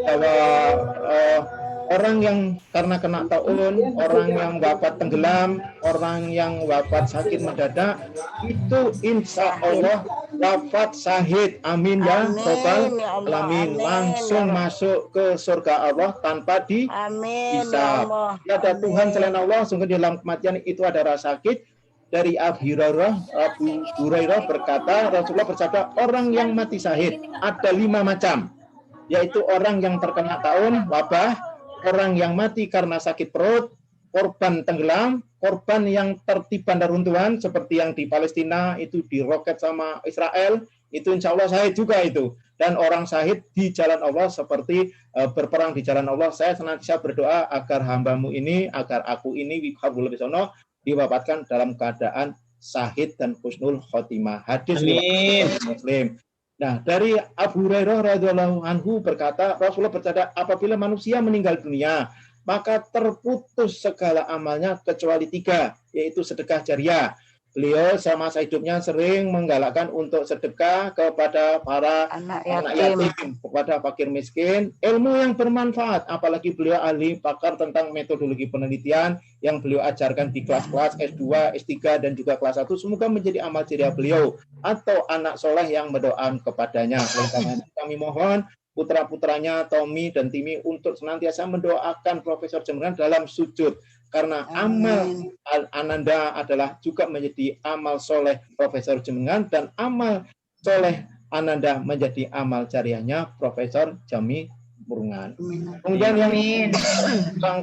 bahwa orang yang karena kena taun, orang yang wafat tenggelam, orang yang wafat sakit mendadak, itu insya Allah wafat syahid. Amin ya Rabbal alamin. Langsung masuk ke surga Allah tanpa dihisab. Tiada Tuhan selain Allah, sungguh di dalam kematian itu ada rasa sakit. Dari Abu Hurairah berkata, Rasulullah bersabda, orang yang mati syahid ada 5 macam, yaitu orang yang terkena taun, wabah, orang yang mati karena sakit perut, korban tenggelam, korban yang tertiban reruntuhan seperti yang di Palestina itu diroket sama Israel, itu insya Allah syahid juga itu. Dan orang syahid di jalan Allah seperti berperang di jalan Allah. Saya senantiasa berdoa agar hambamu ini, agar aku ini Wibhabul Bisono diwafatkan dalam keadaan syahid dan husnul khotimah. Hadis riwayat Muslim. Nah, dari Abu Hurairah radhiyallahu anhu berkata, Rasulullah berkata, apabila manusia meninggal dunia, maka terputus segala amalnya kecuali 3, yaitu sedekah jariah. Beliau semasa hidupnya sering menggalakkan untuk sedekah kepada para anak yatim, kepada fakir miskin, ilmu yang bermanfaat, apalagi beliau ahli pakar tentang metodologi penelitian yang beliau ajarkan di kelas-kelas S2, S3, dan juga kelas 1, semoga menjadi amal jariah beliau atau anak soleh yang berdoa kepadanya. Oleh karena itu kami mohon putra-putranya Tommy dan Timi untuk senantiasa mendoakan Profesor Jenengan dalam sujud, karena amal Ananda adalah juga menjadi amal soleh Profesor Jenengan, dan amal soleh Ananda menjadi amal jariahnya Profesor Jami Murungan. Kemudian yang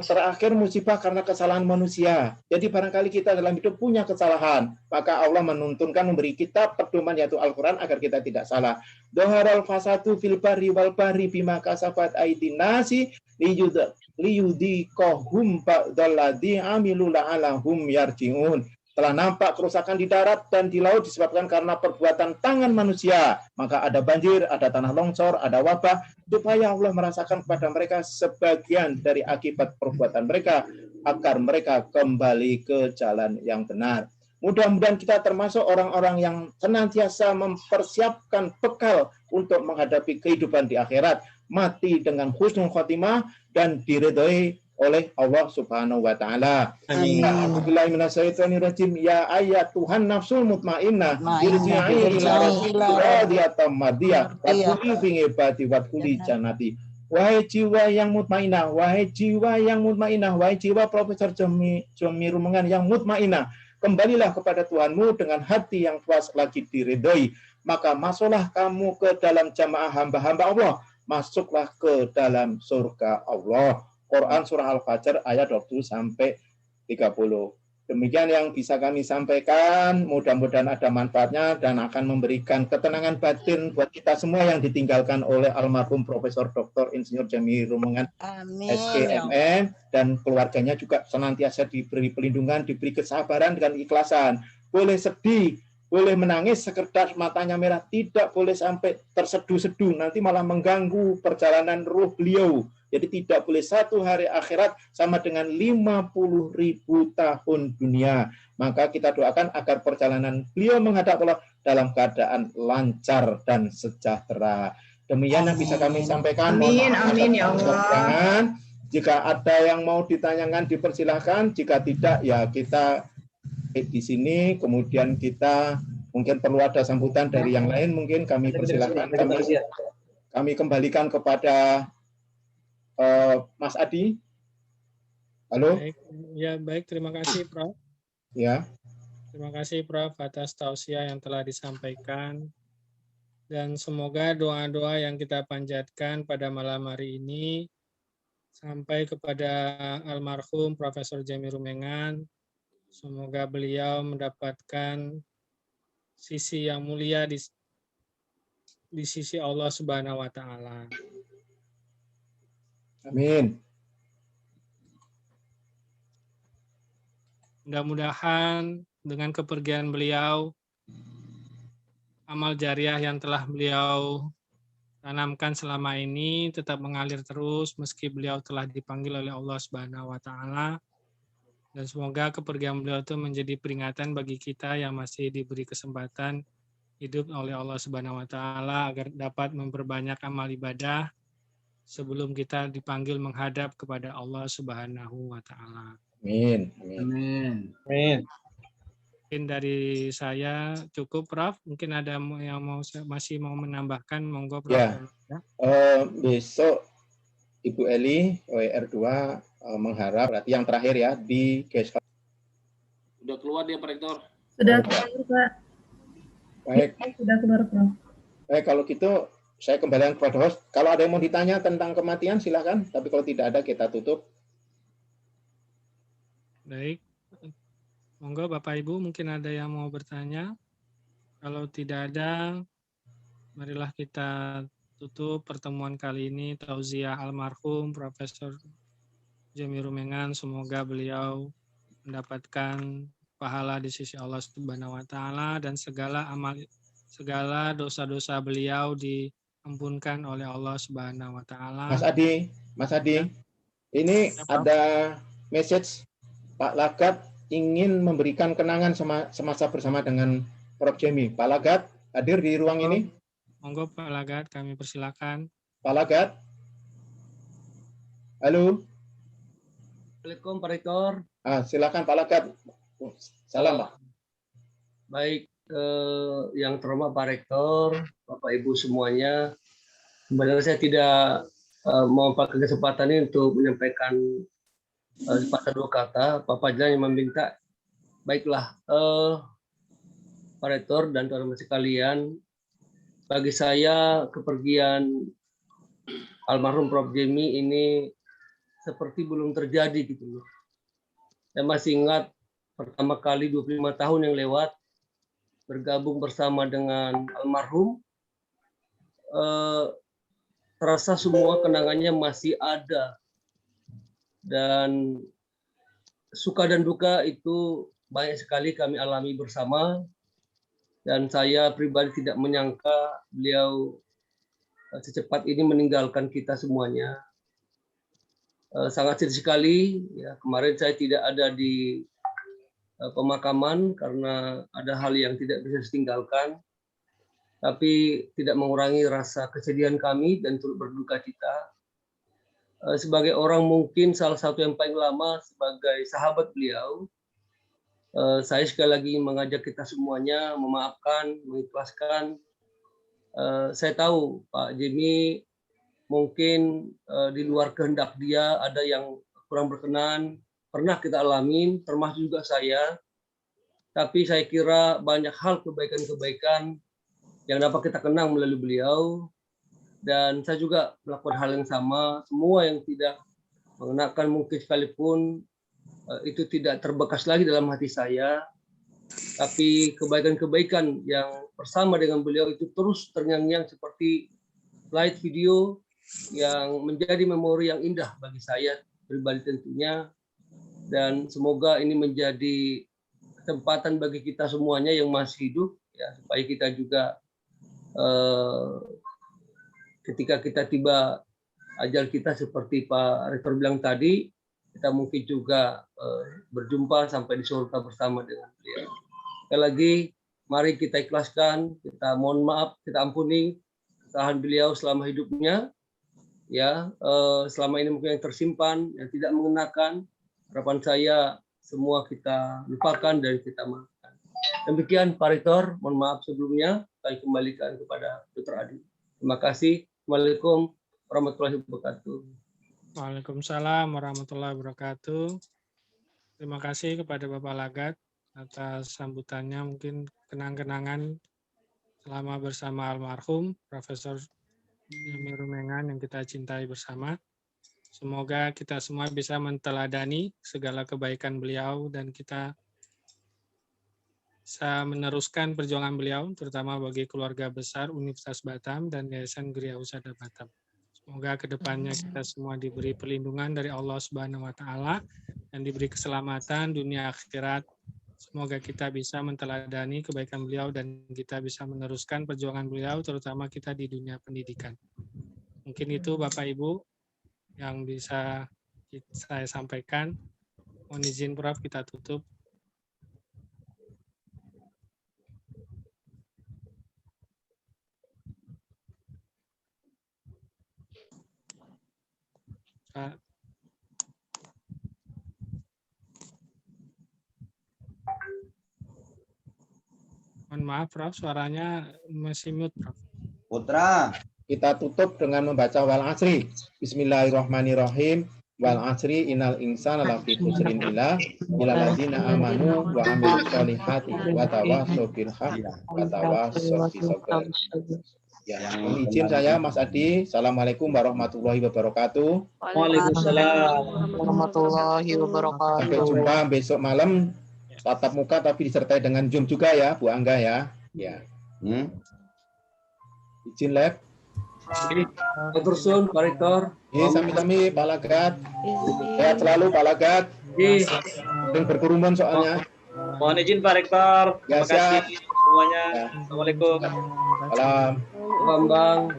terakhir, musibah karena kesalahan manusia. Jadi barangkali kita dalam hidup punya kesalahan, maka Allah menuntunkan memberi kita pedoman yaitu Al-Quran agar kita tidak salah. Doharal fasadu fil barri wal bahri bima kasabat aydin nasi liyudikohum ba'dalladzi amilu la'alahum yarji'un. Telah nampak kerusakan di darat dan di laut disebabkan karena perbuatan tangan manusia. Maka ada banjir, ada tanah longsor, ada wabah, supaya Allah merasakan kepada mereka sebagian dari akibat perbuatan mereka, agar mereka kembali ke jalan yang benar. Mudah-mudahan kita termasuk orang-orang yang senantiasa mempersiapkan bekal untuk menghadapi kehidupan di akhirat, mati dengan husnul khotimah dan diridhoi oleh Allah Subhanahu wa taala. A'udzubillahi minasyaitonirrajim. Ya ayat Tuhan nafsul mutmainnah, irji'i ila radiyatan mardiyah, wadkhuli fi ibadi wadkhuli jannati. Wahai jiwa yang mutmainnah, wahai jiwa yang mutmainnah, wahai jiwa Profesor Jami Rumengan yang mutmainnah, kembalilah kepada Tuhanmu dengan hati yang puas lagi diridhoi, maka masuklah kamu ke dalam jamaah hamba-hamba Allah, masuklah ke dalam surga Allah. Quran surah Al-Fajr ayat 20 sampai 30. Demikian yang bisa kami sampaikan. Mudah-mudahan ada manfaatnya dan akan memberikan ketenangan batin buat kita semua yang ditinggalkan oleh almarhum Profesor Dr. Insinyur Jami Rumengan SKMM, dan keluarganya juga senantiasa diberi pelindungan, diberi kesabaran dengan ikhlasan. Boleh sedih, boleh menangis sekedar matanya merah, tidak boleh sampai terseduh-seduh, nanti malah mengganggu perjalanan ruh beliau. Jadi tidak boleh satu hari akhirat sama dengan 50.000 tahun dunia. Maka kita doakan agar perjalanan beliau menghadap Allah dalam keadaan lancar dan sejahtera. Demikian yang bisa kami sampaikan. Amin, amin ya Allah. Jika ada yang mau ditanyakan dipersilahkan, jika tidak ya kita di sini, kemudian kita mungkin perlu ada sambutan dari yang lain, mungkin kami persilahkan, kami kembalikan kepada Mas Adi. Halo? Baik, ya baik, terima kasih Prof. Ya. Terima kasih Prof atas tausiah yang telah disampaikan. Dan semoga doa-doa yang kita panjatkan pada malam hari ini sampai kepada almarhum Profesor Jamil Rumengan. Semoga beliau mendapatkan sisi yang mulia di sisi Allah Subhanahu wa Ta'ala. Amin. Mudah-mudahan dengan kepergian beliau, amal jariah yang telah beliau tanamkan selama ini tetap mengalir terus meski beliau telah dipanggil oleh Allah Subhanahu wa Ta'ala. Dan semoga kepergian beliau itu menjadi peringatan bagi kita yang masih diberi kesempatan hidup oleh Allah Subhanahu wa Ta'ala agar dapat memperbanyak amal ibadah sebelum kita dipanggil menghadap kepada Allah Subhanahu wa Ta'ala. Amin. Amin. Amin. Mungkin dari saya cukup, Prof. Mungkin ada yang masih mau menambahkan, monggo, Prof. Ya. Besok Ibu Eli WR2 mengharap berarti yang terakhir ya di GSK. Sudah keluar dia Pak Rektor. Sudah keluar, Pak. Baik. Sudah keluar, Prof. Baik, kalau gitu saya kembalikan kepada host. Kalau ada yang mau ditanya tentang kematian silakan, tapi kalau tidak ada kita tutup. Baik. Monggo Bapak Ibu mungkin ada yang mau bertanya. Kalau tidak ada, marilah kita tutup pertemuan kali ini. Tauziah almarhum Profesor Jamil Rumengan. Semoga beliau mendapatkan pahala di sisi Allah Subhanahu wa Ta'ala dan segala dosa-dosa beliau diampunkan oleh Allah Subhanahu wa Ta'ala. Mas Adi, ini ada message Pak Lagat ingin memberikan kenangan semasa bersama dengan Prof. Jemi. Pak Lagat hadir di ruang ini. Monggo Pak Lagat, kami persilakan. Pak Lagat. Halo. Assalamualaikum Pak Rektor. Silakan Pak Lagat. Salam Pak. Baik, yang terhormat Pak Rektor, Bapak Ibu semuanya. Sebenarnya saya tidak memanfaatkan kesempatan ini untuk menyampaikan sepatah dua kata. Pak Fajlan yang meminta, baiklah Pak Rektor dan teman-teman sekalian, bagi saya kepergian almarhum Prof. Jemi ini seperti belum terjadi gitu loh. Saya masih ingat pertama kali 25 tahun yang lewat bergabung bersama dengan almarhum, terasa semua kenangannya masih ada. Dan suka dan duka itu banyak sekali kami alami bersama. Dan saya pribadi tidak menyangka beliau secepat ini meninggalkan kita semuanya. Sangat sedih sekali. Ya, kemarin saya tidak ada di pemakaman karena ada hal yang tidak bisa ditinggalkan. Tapi tidak mengurangi rasa kesedihan kami dan turut berduka cita. Sebagai orang mungkin salah satu yang paling lama sebagai sahabat beliau, saya sekali lagi mengajak kita semuanya memaafkan, mengikhlaskan. Saya tahu Pak Jemi mungkin di luar kehendak dia ada yang kurang berkenan, pernah kita alamin, termasuk juga saya. Tapi saya kira banyak hal kebaikan-kebaikan yang dapat kita kenang melalui beliau. Dan saya juga melakukan hal yang sama. Semua yang tidak mengenakan mungkin sekalipun itu tidak terbekas lagi dalam hati saya. Tapi kebaikan-kebaikan yang bersama dengan beliau itu terus terngiang-ngiang seperti slide video yang menjadi memori yang indah bagi saya pribadi tentunya. Dan semoga ini menjadi kesempatan bagi kita semuanya yang masih hidup, ya, supaya kita juga ketika kita tiba ajal kita seperti Pak Rektor bilang tadi, kita mungkin juga berjumpa sampai di surga bersama dengan beliau. Sekali lagi, mari kita ikhlaskan, kita mohon maaf, kita ampuni kesalahan beliau selama hidupnya, ya selama ini mungkin yang tersimpan, yang tidak mengenakan. Harapan saya semua kita lupakan dan kita maafkan. Demikian Pak Rektor, mohon maaf sebelumnya, saya kembalikan kepada Dr. Adi. Terima kasih. Assalamualaikum warahmatullahi wabarakatuh. Waalaikumsalam warahmatullahi wabarakatuh. Terima kasih kepada Bapak Lagat atas sambutannya, mungkin kenang-kenangan selama bersama almarhum Profesor Jamil Rumengan yang kita cintai bersama. Semoga kita semua bisa menteladani segala kebaikan beliau dan kita bisa meneruskan perjuangan beliau, terutama bagi keluarga besar Universitas Batam dan Yayasan Gria Husada Batam. Semoga kedepannya kita semua diberi perlindungan dari Allah Subhanahu Wa Taala dan diberi keselamatan dunia akhirat. Semoga kita bisa menteladani kebaikan beliau dan kita bisa meneruskan perjuangan beliau, terutama kita di dunia pendidikan. Mungkin itu Bapak Ibu yang bisa saya sampaikan. Mohon izin Prof, kita tutup. Mohon maaf Prof, suaranya masih mute Prof. Putra, kita tutup dengan membaca wal asri. Bismillahirrahmanirrahim. Wal asri innal insana lafi khusrin illa ladzina amanu wa amilus solihati wa tawassaw bil haqqi wa tawassaw bis sabr. Ya, mohon izin saya Mas Adi. Assalamualaikum warahmatullahi wabarakatuh. Waalaikumsalam warahmatullahi wabarakatuh. Sampai jumpa besok malam tatap muka tapi disertai dengan Zoom juga ya, Bu Angga ya. Ya. Izin lab. Tersun, Pak Rektor. Sami-sami Pak Lagat. Sehat selalu Pak Lagat. Sering berkerumun soalnya. Mohon izin Pak Rektor. Terima kasih semuanya. Ya. Assalamualaikum. Salam. Bambang.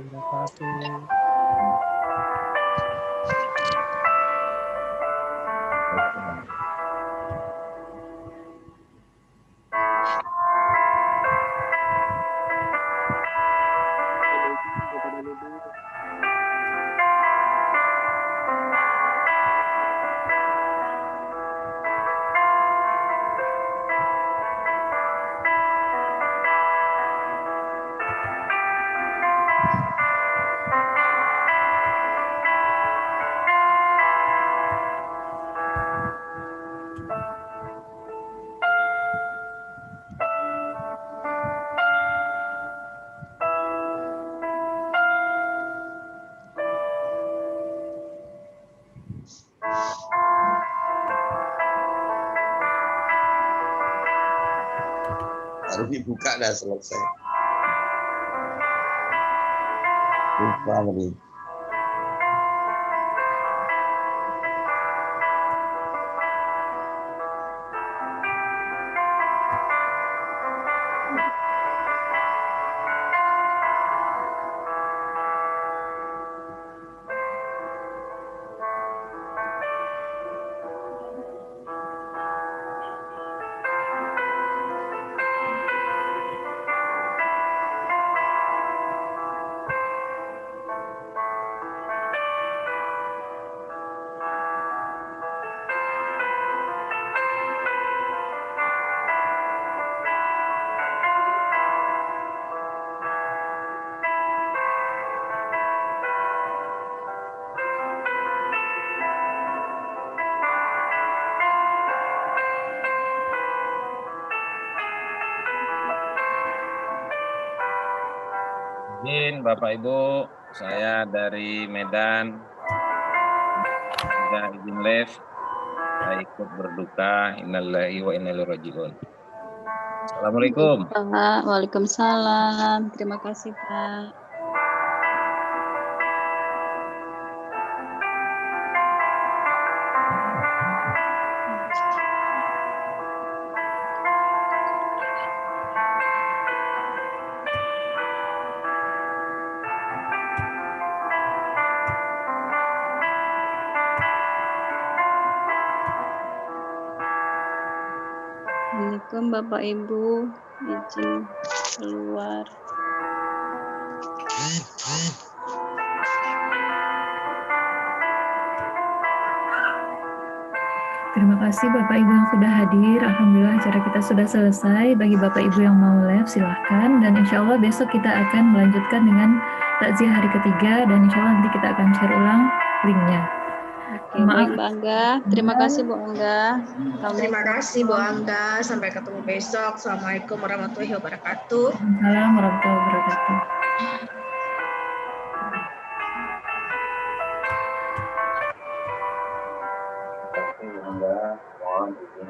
Baru dibuka dah selesai. Lupa tadi. Izin Bapak Ibu, saya dari Medan, sudah izin live, saya ikut berduka, innalillahi wa inna ilaihi raji'un. Assalamualaikum. Waalaikumsalam. Terima kasih Pak. Assalamualaikum Bapak Ibu, izin keluar. Terima kasih Bapak Ibu yang sudah hadir. Alhamdulillah acara kita sudah selesai. Bagi Bapak Ibu yang mau live silahkan. Dan insya Allah besok kita akan melanjutkan dengan takziah hari ketiga. Dan insya Allah nanti kita akan share ulang linknya. Oke, baik Mbak Angga. Terima kasih Bu Angga. Terima kasih Bu Angga. Sampai ketemu besok. Assalamualaikum warahmatullahi wabarakatuh. Waalaikumsalam warahmatullahi wabarakatuh. Terima kasih, Bunda. Mohon izin,